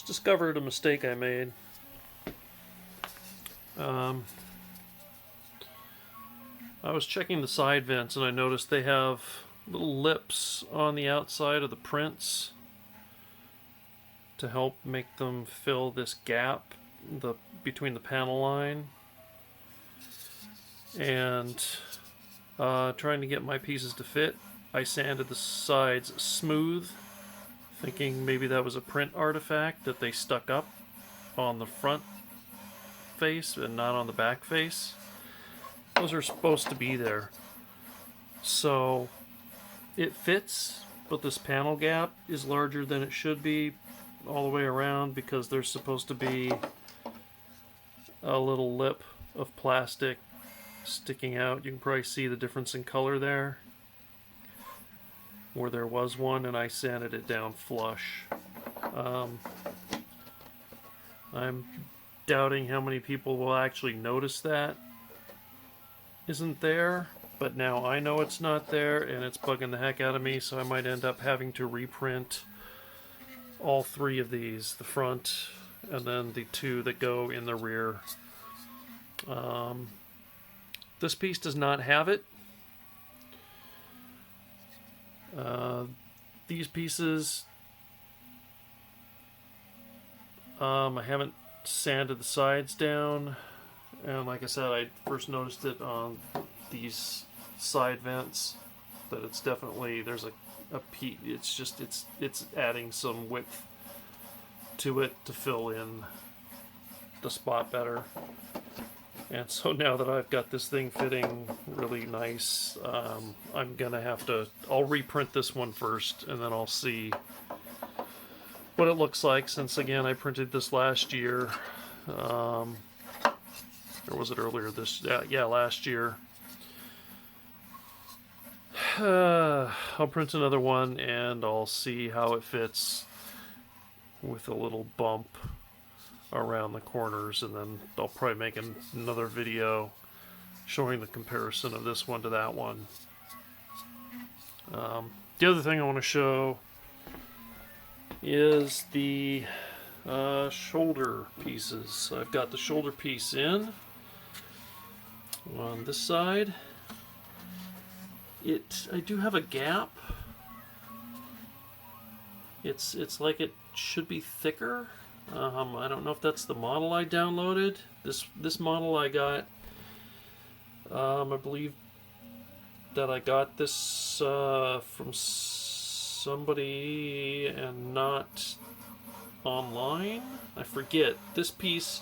Just discovered a mistake I made. I was checking the side vents and I noticed they have little lips on the outside of the prints to help make them fill this gap between the panel line. And trying to get my pieces to fit, I sanded the sides smooth, thinking maybe that was a print artifact that they stuck up on the front face and not on the back face. Those are supposed to be there. So it fits, but this panel gap is larger than it should be all the way around because there's supposed to be a little lip of plastic sticking out. You can probably see the difference in color there, where there was one, and I sanded it down flush. I'm doubting how many people will actually notice that isn't there, but now I know it's not there and it's bugging the heck out of me, so I might end up having to reprint all three of these, the front and then the two that go in the rear. This piece does not have it. These pieces, I haven't sanded the sides down, and like I said, I first noticed it on these side vents that it's definitely, there's a piece, it's adding some width to it to fill in the spot better. And so now that I've got this thing fitting really nice, I'm gonna have to, I'll reprint this one first and then I'll see what it looks like, since again I printed this last year, or was it earlier this, yeah, last year. I'll print another one and I'll see how it fits with a little bump around the corners, and then I'll probably make another video showing the comparison of this one to that one. The other thing I want to show is the shoulder pieces. I've got the shoulder piece in on this side. I do have a gap. It's like it should be thicker. I don't know if that's the model I downloaded. This model I got, I believe that I got this from somebody and not online. I forget. This piece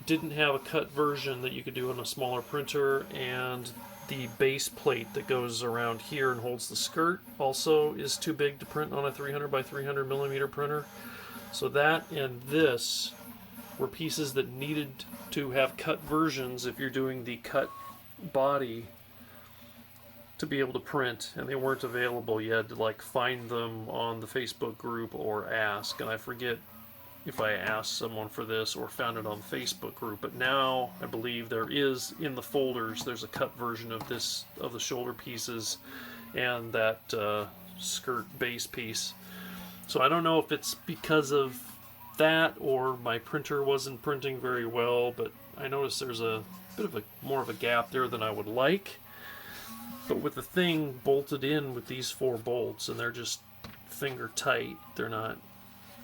didn't have a cut version that you could do on a smaller printer, and the base plate that goes around here and holds the skirt also is too big to print on a 300 by 300 millimeter printer. So that and this were pieces that needed to have cut versions if you're doing the cut body to be able to print, and they weren't available. You had to like find them on the Facebook group or ask, and I forget if I asked someone for this or found it on the Facebook group, but now I believe there is in the folders, there's a cut version of this, of the shoulder pieces and that skirt base piece. So I don't know if it's because of that or my printer wasn't printing very well, but I noticed there's a bit of more of a gap there than I would like. But with the thing bolted in with these 4 bolts, and they're just finger tight, they're not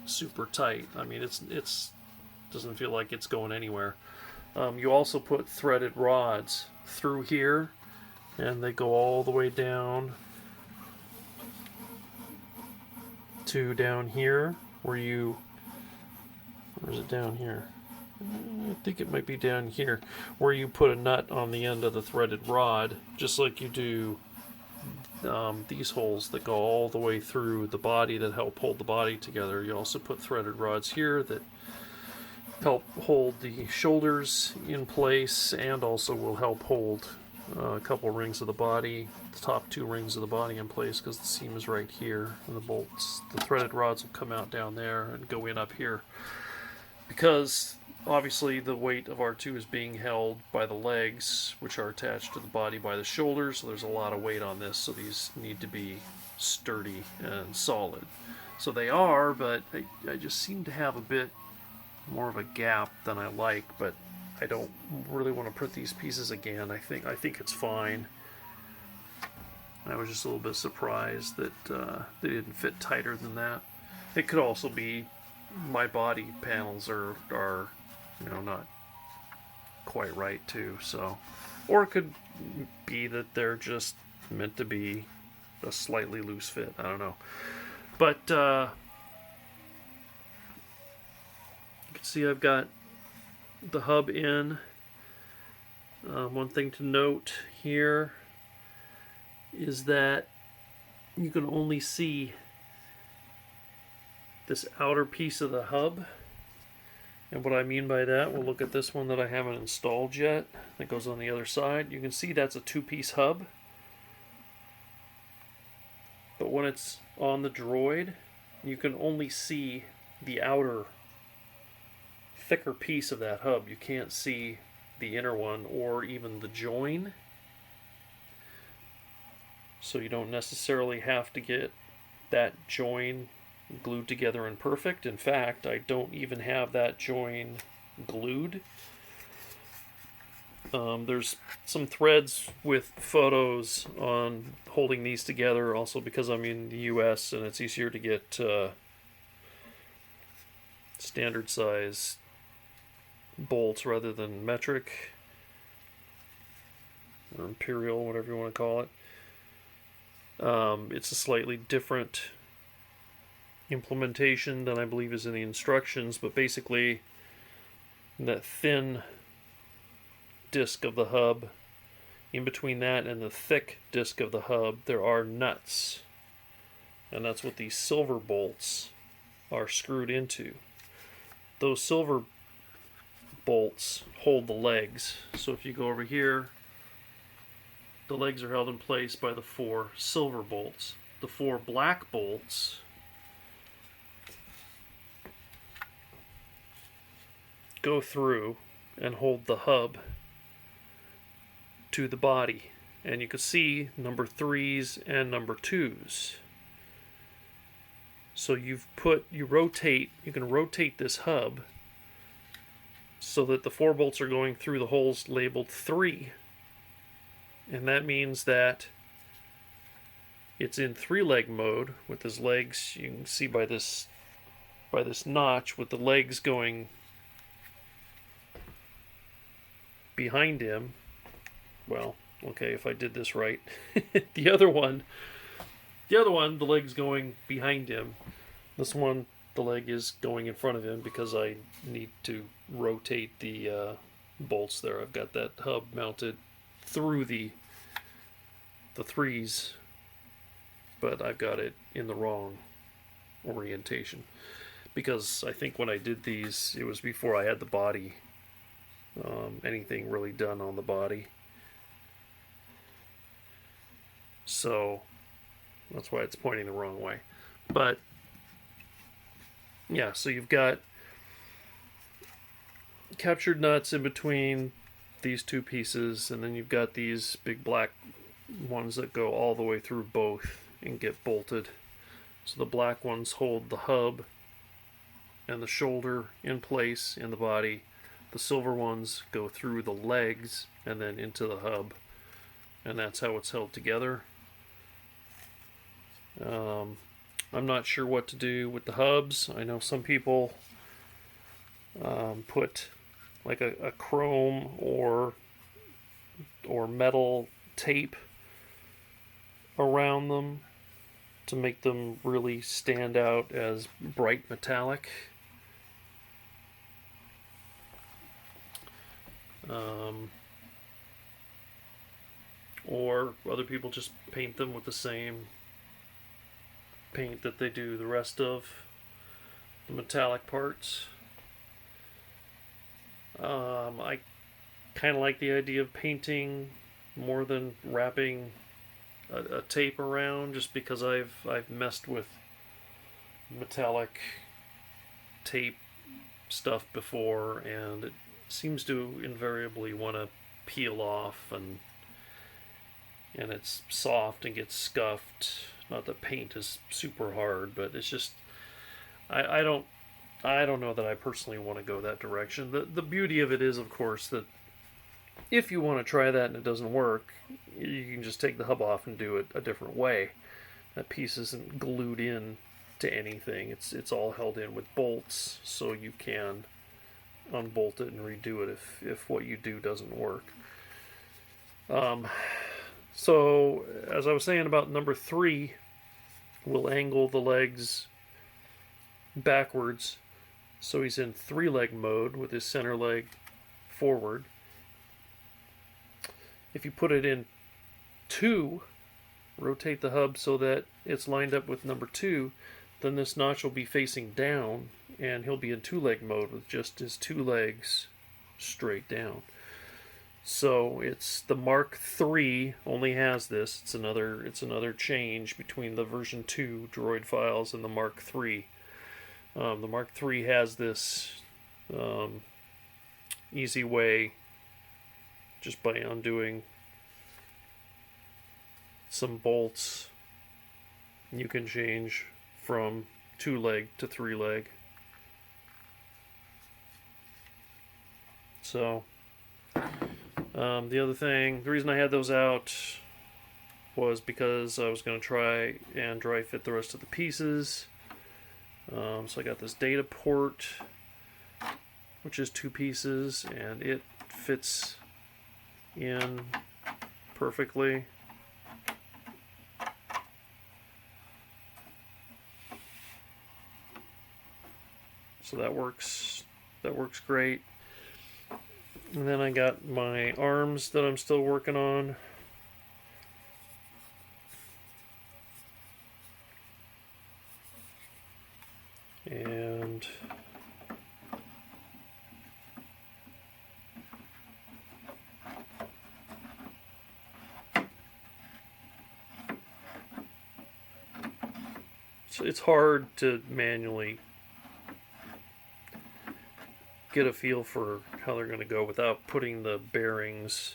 super tight. I mean, it's doesn't feel like it's going anywhere. You also put threaded rods through here, and they go all the way down to down here, where is it down here? I think it might be down here, where you put a nut on the end of the threaded rod, just like you do these holes that go all the way through the body that help hold the body together. You also put threaded rods here that help hold the shoulders in place, and also will help hold a couple rings of the body, the top 2 rings of the body in place, because the seam is right here, and the bolts, the threaded rods will come out down there and go in up here, because obviously the weight of R2 is being held by the legs, which are attached to the body by the shoulders, so there's a lot of weight on this, so these need to be sturdy and solid. So they are, but I just seem to have a bit more of a gap than I like, but I don't really want to print these pieces again. I think it's fine. I was just a little bit surprised that they didn't fit tighter than that. It could also be my body panels are not quite right too. So, or it could be that they're just meant to be a slightly loose fit. I don't know. But you can see I've got the hub in. One thing to note here is that you can only see this outer piece of the hub. And what I mean by that, we'll look at this one that I haven't installed yet that goes on the other side. You can see that's a two-piece hub. But when it's on the droid, you can only see the outer, thicker piece of that hub. You can't see the inner one or even the join. So you don't necessarily have to get that join glued together and perfect. In fact, I don't even have that join glued. There's some threads with photos on holding these together, also because I'm in the US and it's easier to get standard size bolts rather than metric or imperial, whatever you want to call it. It's a slightly different implementation than I believe is in the instructions, but basically that thin disc of the hub, in between that and the thick disc of the hub, there are nuts, and that's what these silver bolts are screwed into. Those silver bolts hold the legs. So if you go over here, the legs are held in place by the 4 silver bolts. The 4 black bolts go through and hold the hub to the body. And you can see number 3s and number 2s. So you can rotate this hub so that the 4 bolts are going through the holes labeled 3. And that means that it's in 3-leg mode with his legs. You can see by this notch with the legs going behind him. Well, okay, if I did this right. The other one, the leg's going behind him. This one, the leg is going in front of him because I need to rotate the bolts there. I've got that hub mounted through the 3s, but I've got it in the wrong orientation because I think when I did these, it was before I had the body, anything really done on the body. So that's why it's pointing the wrong way. But yeah, so you've got captured nuts in between these 2 pieces, and then you've got these big black ones that go all the way through both and get bolted. So the black ones hold the hub and the shoulder in place in the body. The silver ones go through the legs and then into the hub, and that's how it's held together. I'm not sure what to do with the hubs. I know some people put like a chrome or metal tape around them to make them really stand out as bright metallic. Or other people just paint them with the same paint that they do the rest of the metallic parts. I kind of like the idea of painting more than wrapping a tape around, just because I've messed with metallic tape stuff before, and it seems to invariably want to peel off, and it's soft and gets scuffed Not that paint is super hard, but it's just I don't know that I personally want to go that direction. The beauty of it is, of course, that if you want to try that and it doesn't work, you can just take the hub off and do it a different way. That piece isn't glued in to anything. It's all held in with bolts, so you can unbolt it and redo it if what you do doesn't work. So as I was saying about number 3, we'll angle the legs backwards, so he's in 3-leg mode with his center leg forward. If you put it in 2, rotate the hub so that it's lined up with number 2, then this notch will be facing down, and he'll be in 2-leg mode with just his 2 legs straight down. So it's the Mark III only has this. It's another change between the version 2 droid files and the Mark III. The Mark III has this easy way, just by undoing some bolts, you can change from 2-leg to 3-leg. So the other thing, the reason I had those out was because I was going to try and dry fit the rest of the pieces. So I got this data port, which is 2 pieces, and it fits in perfectly. So that works great. And then I got my arms that I'm still working on. And so it's hard to manually get a feel for how they're going to go without putting the bearings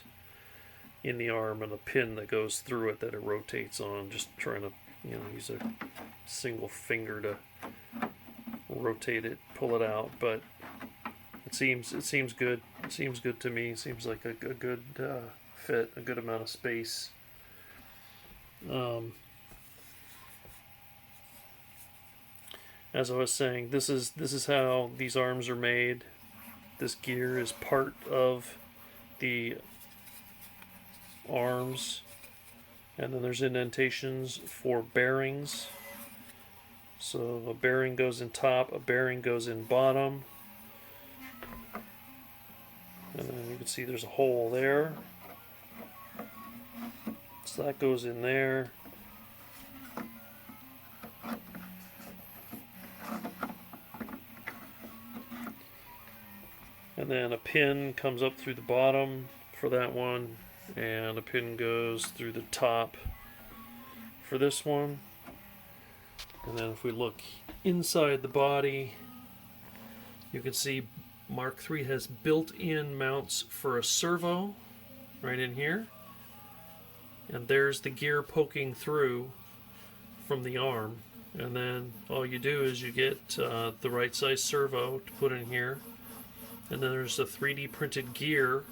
in the arm and the pin that goes through it that it rotates on. Just trying to, use a single finger to rotate it, pull it out. But it seems good. It seems good to me. It seems like a good fit, a good amount of space. As I was saying, this is how these arms are made. This gear is part of the arms, and then there's indentations for bearings. So a bearing goes in top, a bearing goes in bottom, and then you can see there's a hole there. So that goes in there. And then a pin comes up through the bottom for that one, and a pin goes through the top for this one. And then if we look inside the body, you can see Mark III has built-in mounts for a servo right in here. And there's the gear poking through from the arm. And then all you do is you get the right size servo to put in here. And then there's a 3D printed gear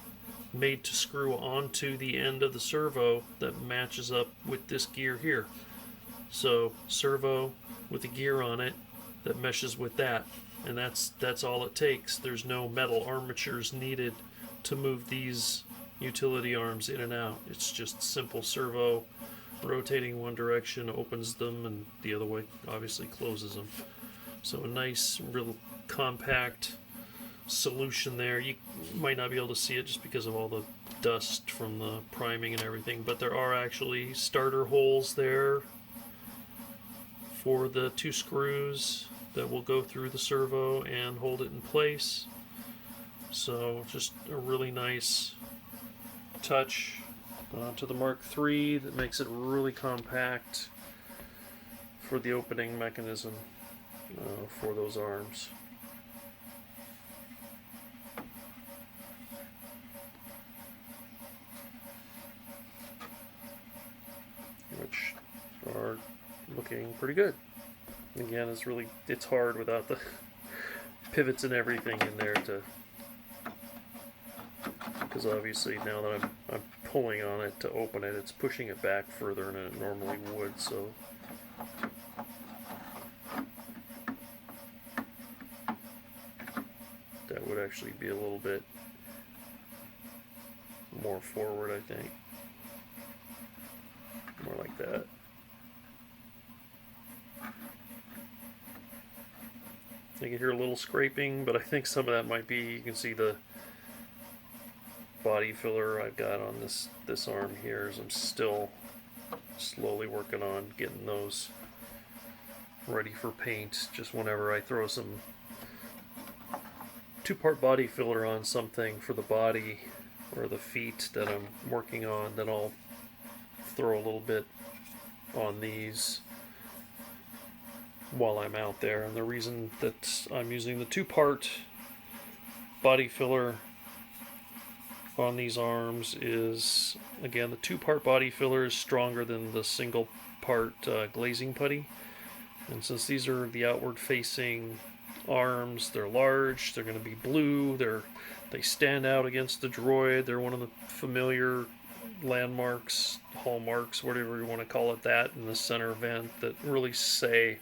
made to screw onto the end of the servo that matches up with this gear here. So servo with the gear on it that meshes with that, and that's all it takes. There's no metal armatures needed to move these utility arms in and out. It's just simple servo rotating one direction opens them, and the other way obviously closes them. So a nice, real compact solution there. You might not be able to see it just because of all the dust from the priming and everything, but there are actually starter holes there for the 2 screws that will go through the servo and hold it in place. So just a really nice touch to the Mark III that makes it really compact for the opening mechanism for those arms. Which are looking pretty good. Again, it's hard without the pivots and everything in there because obviously now that I'm pulling on it to open it, it's pushing it back further than it normally would, so that would actually be a little bit more forward, I think. More like that. You can hear a little scraping, but I think some of that might be, you can see the body filler I've got on this arm here, as I'm still slowly working on getting those ready for paint. Just whenever I throw some two-part body filler on something for the body or the feet that I'm working on, then I'll throw a little bit on these while I'm out there. And the reason that I'm using the two-part body filler on these arms is, again, the two-part body filler is stronger than the single-part glazing putty. And since these are the outward-facing arms, they're large, they're going to be blue, they stand out against the droid, they're one of the familiar landmarks, hallmarks, whatever you want to call it, that in the center vent that really say,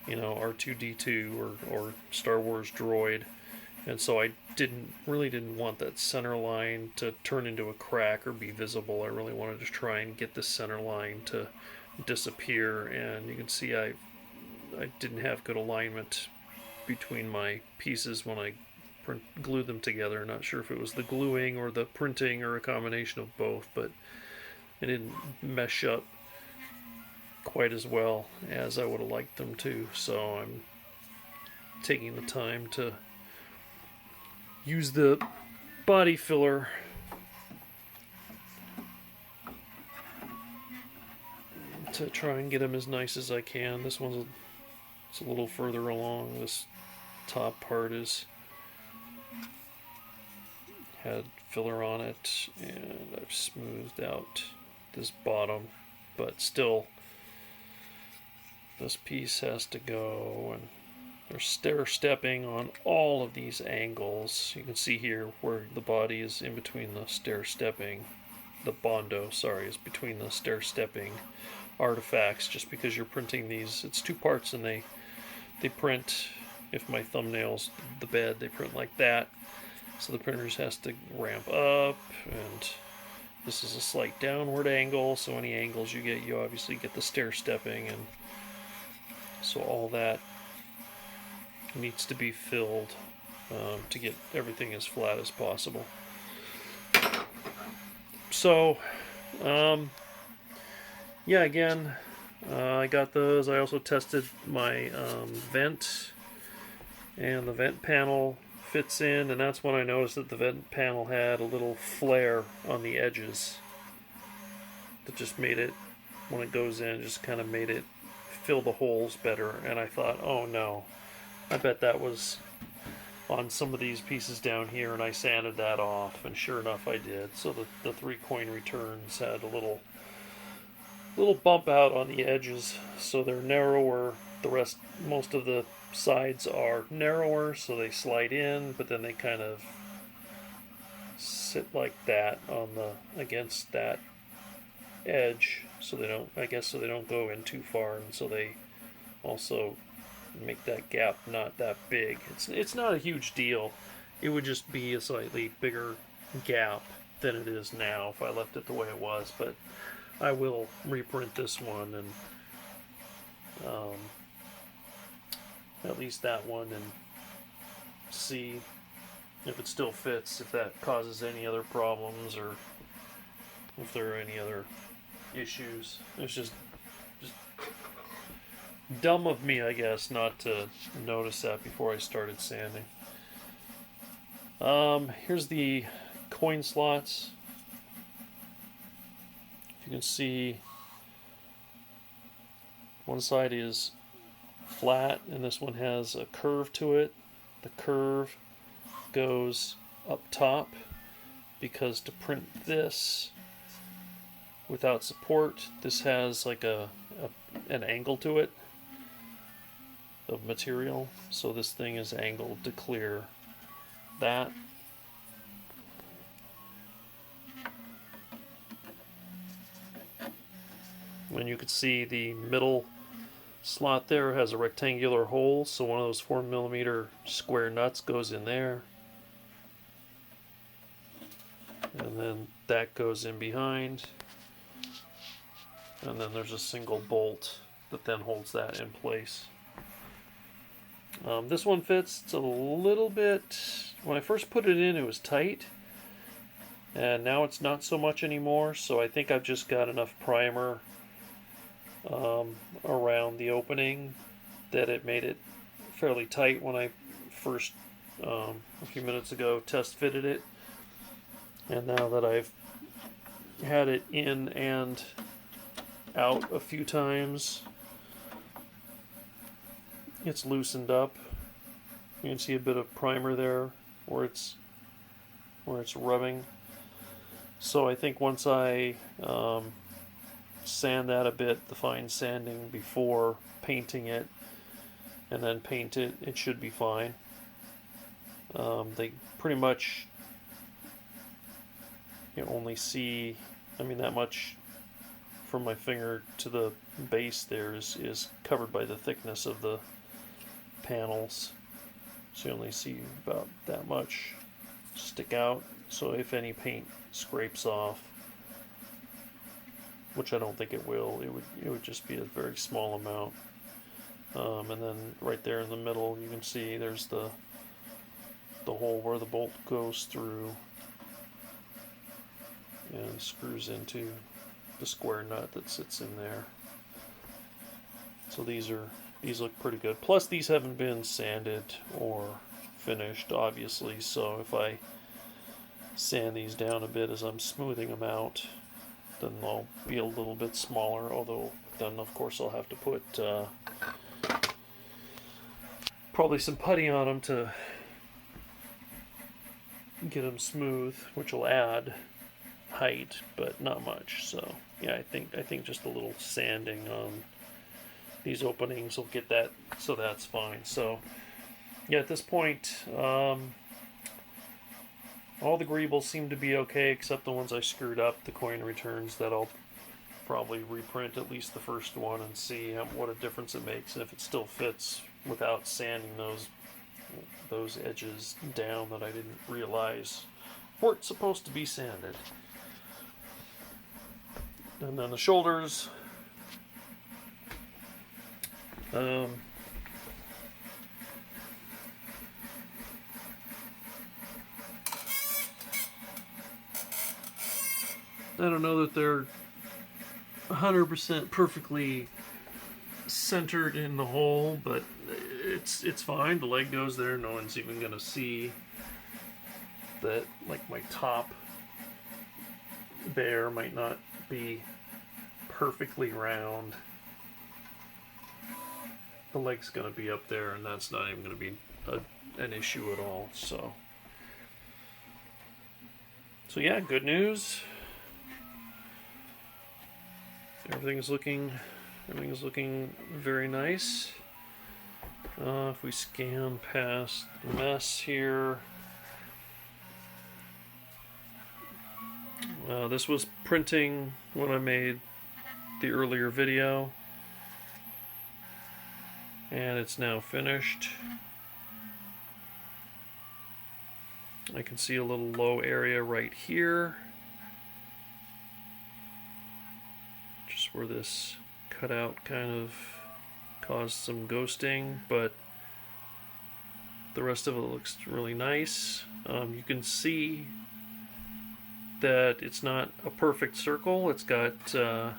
you know, R2D2 or Star Wars droid. And so I really didn't want that center line to turn into a crack or be visible. I really wanted to try and get the center line to disappear, and you can see I didn't have good alignment between my pieces when I glued them together. Not sure if it was the gluing or the printing or a combination of both, but it didn't mesh up quite as well as I would have liked them to. So I'm taking the time to use the body filler to try and get them as nice as I can. This one's it's a little further along. This top part had filler on it, and I've smoothed out this bottom, but still this piece has to go, and they're stair-stepping on all of these angles. You can see here where the body is in between the stair-stepping, the Bondo, sorry, is between the stair-stepping artifacts, just because you're printing these. It's two parts, and they print, if my thumbnail's the bed, they print like that. So the printers has to ramp up, and this is a slight downward angle, so any angles you get, you obviously get the stair-stepping, and so all that needs to be filled to get everything as flat as possible. So, yeah, again, I got those. I also tested my vent, and the vent panel fits in, and that's when I noticed that the vent panel had a little flare on the edges that just made it, when it goes in, just kind of made it fill the holes better. And I thought, oh no, I bet that was on some of these pieces down here, and I sanded that off, and sure enough I did. So the 3 coin returns had a little bump out on the edges, so they're narrower. Most of the sides are narrower, so they slide in, but then they kind of sit like that against that edge, so they don't go in too far, and so they also make that gap not that big. It's not a huge deal. It would just be a slightly bigger gap than it is now if I left it the way it was, but I will reprint this one, and at least that one, and see if it still fits, if that causes any other problems, or if there are any other issues. It's just dumb of me, I guess, not to notice that before I started sanding. Here's the coin slots. You can see one side is flat, and this one has a curve to it. The curve goes up top, because to print this without support, this has like a an angle to it of material. So this thing is angled to clear that. And you can see the middle slot there has a rectangular hole, so one of those 4mm square nuts goes in there. And then that goes in behind. And then there's a single bolt that then holds that in place. This one fits. It's a little bit... When I first put it in, it was tight. And now it's not so much anymore, so I think I've just got enough primer around the opening that it made it fairly tight when I first, a few minutes ago, test fitted it. And now that I've had it in and out a few times, it's loosened up. You can see a bit of primer there where it's rubbing. So I think once I sand that a bit, the fine sanding before painting it, and then paint it, it should be fine. They pretty much, you only see, I mean, that much from my finger to the base there is covered by the thickness of the panels, so you only see about that much stick out. So if any paint scrapes off, which I don't think it will, it would just be a very small amount. And then right there in the middle, you can see there's the hole where the bolt goes through and screws into the square nut that sits in there. So these look pretty good. Plus these haven't been sanded or finished, obviously, so if I sand these down a bit as I'm smoothing them out, then they'll be a little bit smaller, although then of course I'll have to put probably some putty on them to get them smooth, which will add height, but not much. So yeah, I think just a little sanding on these openings will get that, so that's fine. So yeah, at this point, all the grebels seem to be okay, except the ones I screwed up, the coin returns, that I'll probably reprint at least the first one and see what a difference it makes, and if it still fits without sanding those edges down that I didn't realize weren't supposed to be sanded. And then the shoulders, I don't know that they're 100% perfectly centered in the hole, but it's fine. The leg goes there. No one's even going to see that, like, my top bear might not be perfectly round. The leg's going to be up there, and that's not even going to be an issue at all. So yeah, good news. Everything's looking very nice. If we scan past the mess here, this was printing when I made the earlier video, and it's now finished. I can see a little low area right here, just where this cutout kind of caused some ghosting, but the rest of it looks really nice. You can see that it's not a perfect circle. It's got I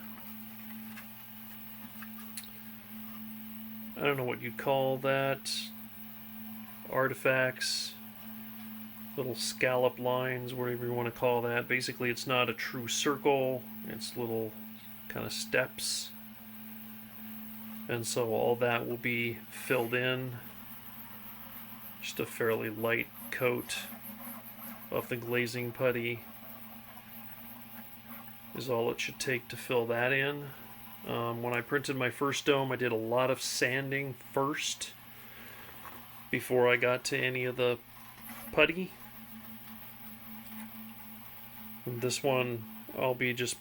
don't know what you'd call that, artifacts, little scallop lines, whatever you want to call that. Basically, it's not a true circle, it's little kind of steps, and so all that will be filled in. Just a fairly light coat of the glazing putty is all it should take to fill that in. When I printed my first dome, I did a lot of sanding first before I got to any of the putty. And this one, I'll be just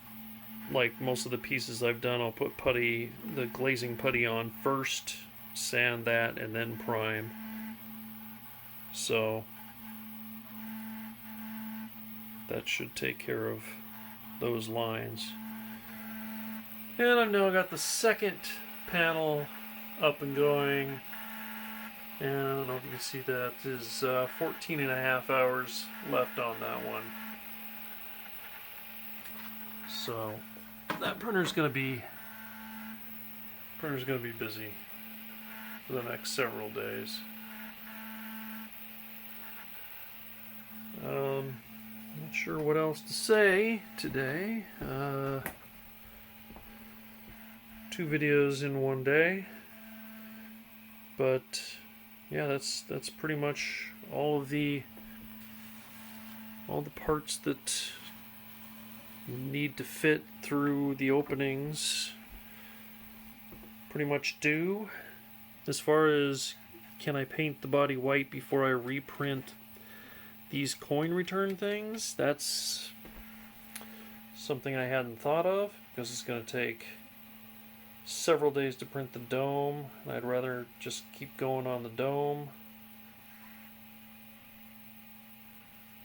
like most of the pieces I've done, I'll put putty, the glazing putty on first, sand that, and then prime. So that should take care of those lines. And I've now got the second panel up and going. And I don't know if you can see that. There's 14 and a half hours left on that one. So that printer's gonna be busy for the next several days. Not sure what else to say today. 2 videos in one day, but yeah, that's pretty much all the parts that need to fit through the openings pretty much do. As far as can I paint the body white before I reprint these coin return things, that's something I hadn't thought of, because it's going to take several days to print the dome, and I'd rather just keep going on the dome.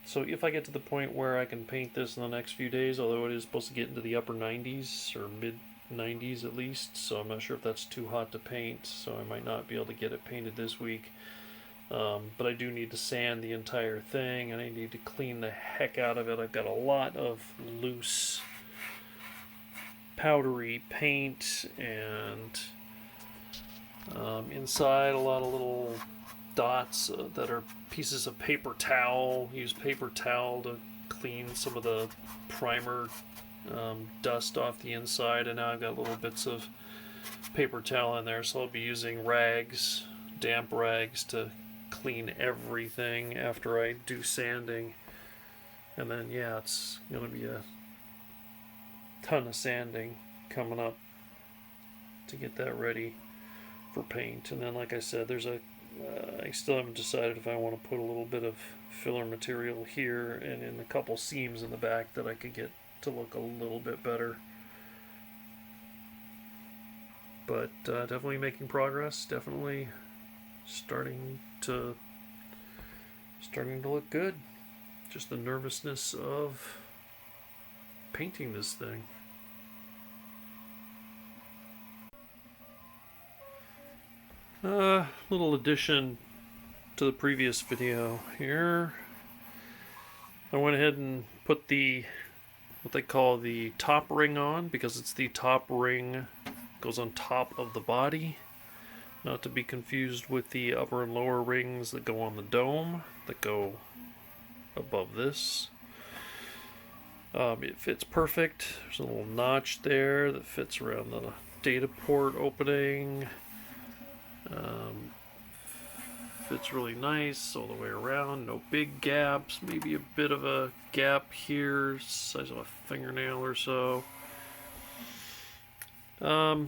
So if I get to the point where I can paint this in the next few days, although it is supposed to get into the upper 90s or mid 90s at least, so I'm not sure if that's too hot to paint, so I might not be able to get it painted this week. But I do need to sand the entire thing, and I need to clean the heck out of it. I've got a lot of loose powdery paint, and inside a lot of little dots that are pieces of paper towel. Use paper towel to clean some of the primer dust off the inside, and now I've got little bits of paper towel in there, so I'll be using rags, damp rags, to clean everything after I do sanding. And then yeah, it's gonna be a ton of sanding coming up to get that ready for paint. And then, like I said, there's I still haven't decided if I want to put a little bit of filler material here and in a couple seams in the back that I could get to look a little bit better. But definitely making progress, definitely starting to look good. Just the nervousness of painting this thing. Little addition to the previous video here. I went ahead and put what they call the top ring on, because it's the top ring goes on top of the body, not to be confused with the upper and lower rings that go on the dome that go above this. It fits perfect. There's a little notch there that fits around the data port opening. Fits really nice all the way around, no big gaps, maybe a bit of a gap here, size of a fingernail or so. The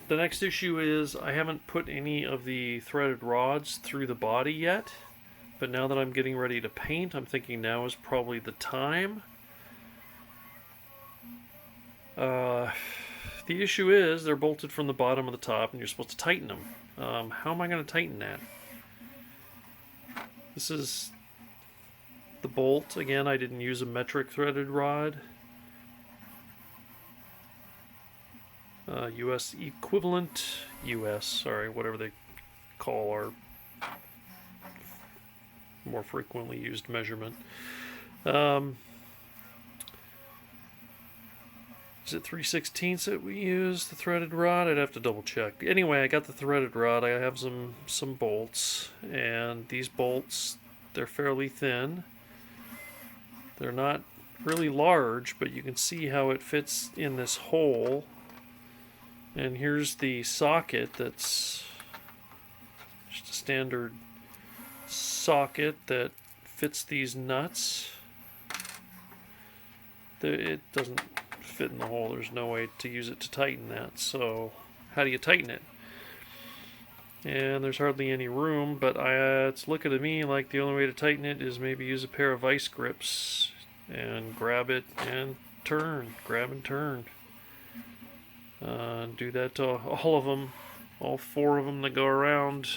next issue is I haven't put any of the threaded rods through the body yet, but now that I'm getting ready to paint, I'm thinking now is probably the time. The issue is they're bolted from the bottom of the top, and you're supposed to tighten them. How am I going to tighten that? This is the bolt. Again, I didn't use a metric threaded rod. US equivalent, whatever they call our more frequently used measurement. Is it 3/16 that we use, the threaded rod? I'd have to double check. Anyway, I got the threaded rod. I have some bolts, and these bolts, they're fairly thin. They're not really large, but you can see how it fits in this hole. And here's the socket that's just a standard socket that fits these nuts. It doesn't fit in the hole. There's no way to use it to tighten that. So how do you tighten it? And there's hardly any room, but it's looking to me like the only way to tighten it is maybe use a pair of vice grips and grab it and turn, grab and turn. Do that to all of them, all 4 of them that go around.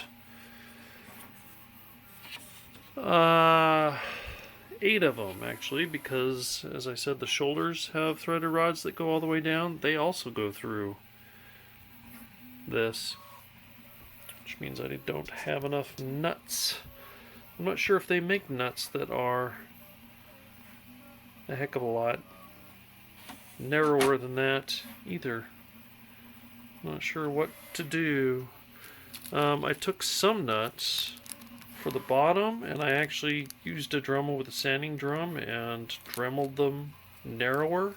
8 of them actually, because as I said, the shoulders have threaded rods that go all the way down. They also go through this, which means I don't have enough nuts. I'm not sure if they make nuts that are a heck of a lot narrower than that either. Not sure what to do. I took some nuts for the bottom, and I actually used a Dremel with a sanding drum and dremeled them narrower,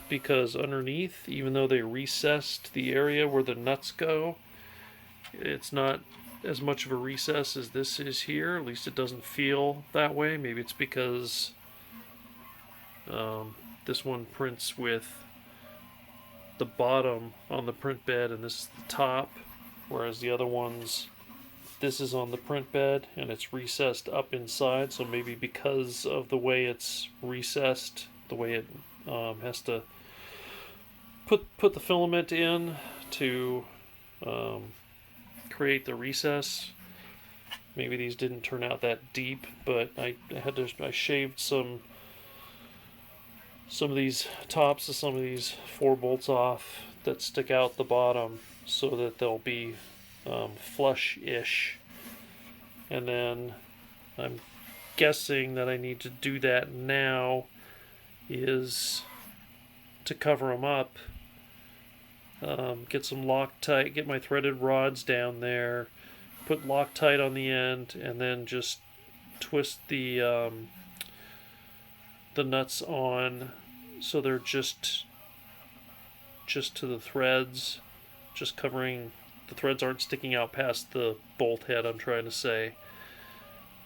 because underneath, even though they recessed the area where the nuts go, it's not as much of a recess as this is here. At least it doesn't feel that way. Maybe it's because this one prints with the bottom on the print bed and this is the top, whereas the other ones, this is on the print bed and it's recessed up inside. So maybe because of the way it's recessed, the way it has to put the filament in to create the recess, maybe these didn't turn out that deep. But I shaved some of these tops of some of these 4 bolts off that stick out the bottom so that they'll be flush-ish. And then I'm guessing that I need to do that now is to cover them up, get some Loctite, get my threaded rods down there, put Loctite on the end, and then just twist the nuts on so they're just to the threads, just covering the threads, aren't sticking out past the bolt head, I'm trying to say.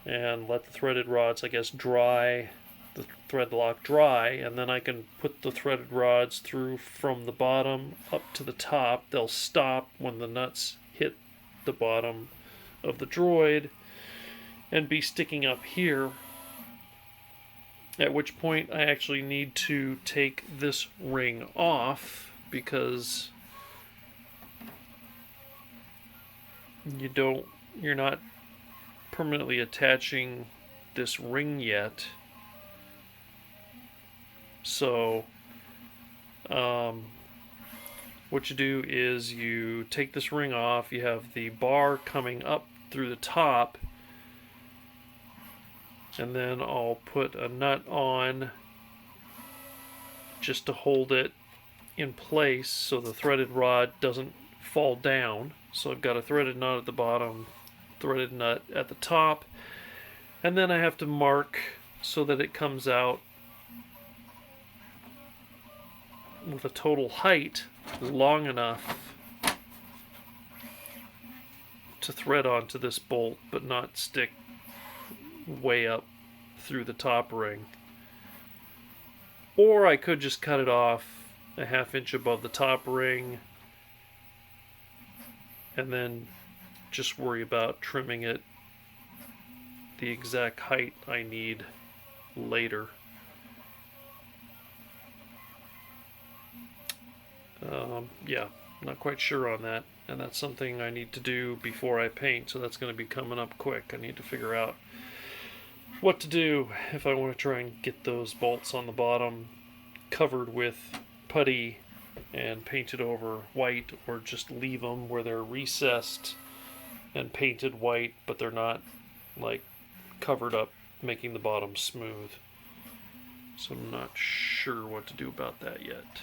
And let the threaded rods, I guess, dry, the thread lock dry, and then I can put the threaded rods through from the bottom up to the top. They'll stop when the nuts hit the bottom of the droid and be sticking up here, at which point I actually need to take this ring off, because you're not permanently attaching this ring yet. So what you do is you take this ring off, you have the bar coming up through the top, and then I'll put a nut on just to hold it in place so the threaded rod doesn't fall down. So I've got a threaded nut at the bottom, threaded nut at the top, and then I have to mark so that it comes out with a total height long enough to thread onto this bolt but not stick way up through the top ring. Or I could just cut it off a 1/2 inch above the top ring and then just worry about trimming it the exact height I need later. Yeah, not quite sure on that, and that's something I need to do before I paint, so that's going to be coming up quick. I need to figure out what to do if I want to try and get those bolts on the bottom covered with putty and painted over white, or just leave them where they're recessed and painted white, but they're not like covered up, making the bottom smooth. So I'm not sure what to do about that yet.